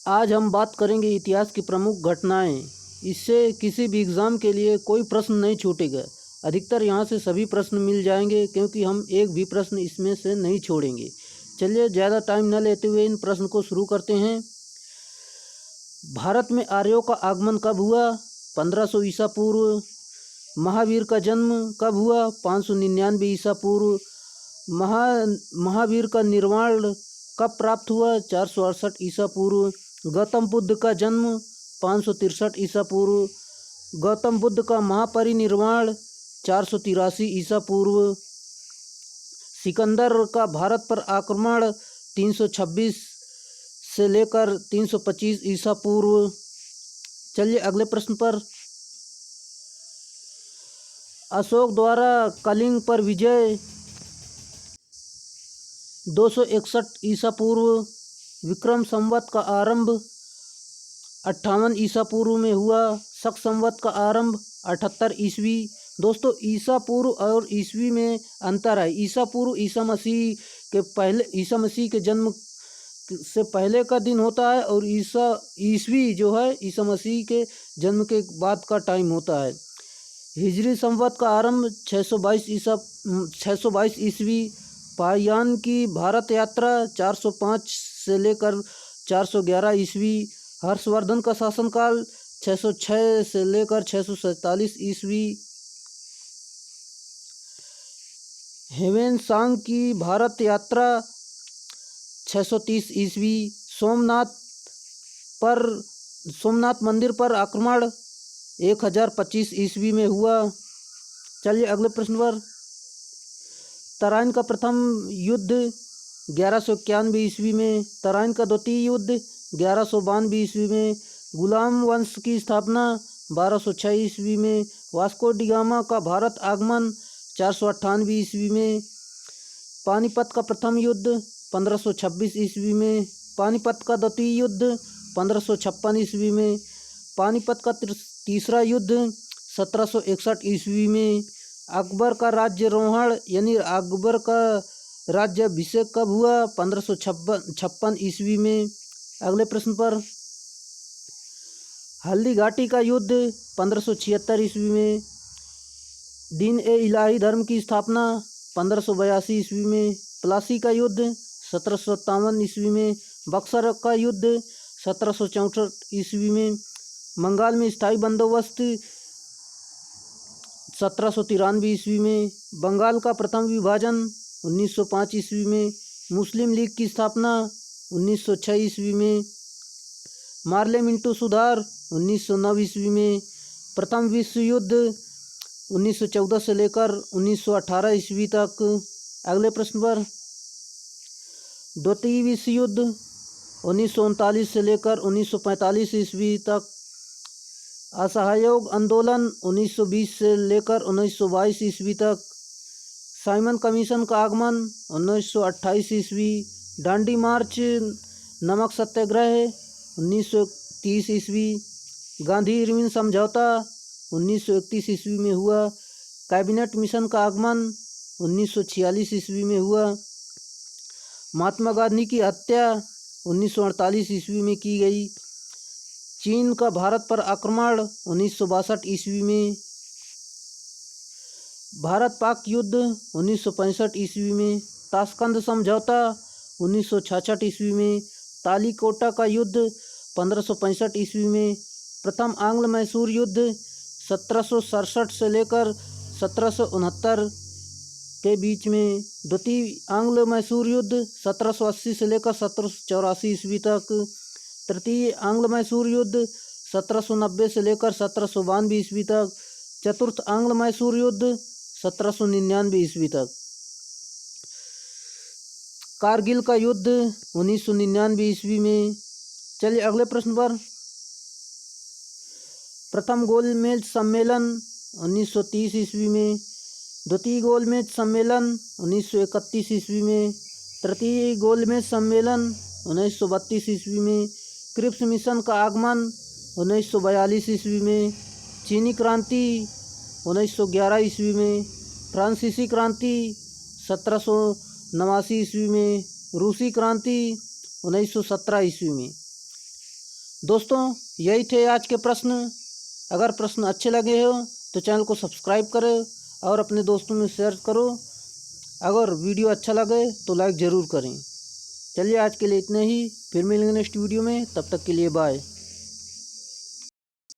आज हम बात करेंगे इतिहास की प्रमुख घटनाएं। इससे किसी भी एग्ज़ाम के लिए कोई प्रश्न नहीं छूटेगा। अधिकतर यहाँ से सभी प्रश्न मिल जाएंगे क्योंकि हम एक भी प्रश्न इसमें से नहीं छोड़ेंगे। चलिए ज़्यादा टाइम न लेते हुए इन प्रश्न को शुरू करते हैं। भारत में आर्यों का आगमन कब हुआ? 1500 ईसा पूर्व। महावीर का जन्म कब हुआ? 599 ईसा पूर्व। महावीर का निर्वाण कब प्राप्त हुआ? 468 ईसा पूर्व। गौतम बुद्ध का जन्म 563 ईसा पूर्व। गौतम बुद्ध का महापरिनिर्वाण 483 ईसा पूर्व। सिकंदर का भारत पर आक्रमण 326 से लेकर 325 ईसा पूर्व। चलिए अगले प्रश्न पर। अशोक द्वारा कलिंग पर विजय 261 ईसा पूर्व। विक्रम संवत का आरंभ 58 ईसा पूर्व में हुआ। शक संवत का आरंभ 78 ईस्वी। दोस्तों, ईसा पूर्व और ईस्वी में अंतर है। ईसा पूर्व ईसा मसीह के जन्म से पहले का दिन होता है और ईस्वी जो है ईसा मसीह के जन्म के बाद का टाइम होता है। हिजरी संवत का आरंभ 622 ईस्वी। पायन की भारत यात्रा 405 से लेकर 411 ईस्वी। हर्षवर्धन का शासनकाल 606 से लेकर 647 ईस्वी। ह्वेन-त्सांग की भारत यात्रा 630 ईस्वी। सोमनाथ मंदिर पर आक्रमण 1025 ईस्वी में हुआ। चलिए अगले प्रश्न पर। तराइन का प्रथम युद्ध 1191 ईस्वी में। तराइन का द्वितीय युद्ध 1192 ईस्वी में। गुलाम वंश की स्थापना 1206 ईस्वी में। वास्को डी गामा का भारत आगमन 498 ईस्वी में। पानीपत का प्रथम युद्ध 1526 ईस्वी में। पानीपत का द्वितीय युद्ध 1556 ईस्वी में। पानीपत का तीसरा युद्ध 1761 ईस्वी में। अकबर का राज्यारोहण यानी अकबर का राज्याभिषेक कब हुआ? 1556 ईस्वी में। अगले प्रश्न पर। हल्दी घाटी का युद्ध 1576 ईस्वी में। दीन ए इलाही धर्म की स्थापना 1582 ईस्वी में। प्लासी का युद्ध 1757 ईस्वी में। बक्सर का युद्ध 1764 ईस्वी में। बंगाल में स्थायी बंदोबस्त 1793 ईस्वी में। बंगाल का प्रथम विभाजन 1905 ईस्वी में। मुस्लिम लीग की स्थापना 1906 ईस्वी में। मार्ले मिंटो सुधार 1909 ईस्वी में। प्रथम विश्व युद्ध 1914 से लेकर 1918 ईस्वी तक। अगले प्रश्न पर। द्वितीय विश्व युद्ध 1939 से लेकर 1945 ईस्वी तक। असहयोग आंदोलन 1920 से लेकर 1922 ईस्वी तक। साइमन कमीशन का आगमन 1928 ईस्वी। डांडी मार्च नमक सत्याग्रह 1930 ईस्वी। गांधी इरविन समझौता 1931 ईस्वी में हुआ। कैबिनेट मिशन का आगमन 1946 ईस्वी में हुआ। महात्मा गांधी की हत्या 1948 ईस्वी में की गई। चीन का भारत पर आक्रमण 1962 ईस्वी में। भारत पाक युद्ध 1965 ईस्वी में। ताशकंद समझौता 1966 ईस्वी में। तालीकोटा का युद्ध 1565 ईस्वी में। प्रथम आंग्ल मैसूर युद्ध 1767 से लेकर 1769 के बीच में। द्वितीय आंग्ल मैसूर युद्ध 1780 से लेकर 1784 ईस्वी तक। तृतीय आंग्ल मैसूर युद्ध 1790 से लेकर 1792 ईस्वी तक। चतुर्थ आंग्ल मैसूर युद्ध 1799 ईस्वी तक। कारगिल का युद्ध 1999 ईस्वी में। चलिए अगले प्रश्न पर। प्रथम गोलमेज सम्मेलन 1930 ईस्वी में। द्वितीय गोलमेज सम्मेलन 1931 ईस्वी में। तृतीय गोलमेज सम्मेलन 1932 ईस्वी में। क्रिप्स मिशन का आगमन 1942 ईस्वी में। चीनी क्रांति 1911 ईस्वी में। फ्रांसीसी क्रांति 1789 ईस्वी में। रूसी क्रांति 1917 ईस्वी में। दोस्तों यही थे आज के प्रश्न। अगर प्रश्न अच्छे लगे हो तो चैनल को सब्सक्राइब करो और अपने दोस्तों में शेयर करो। अगर वीडियो अच्छा लगे तो लाइक ज़रूर करें। चलिए आज के लिए इतना ही, फिर मिलेंगे नेक्स्ट वीडियो में, तब तक के लिए बाय।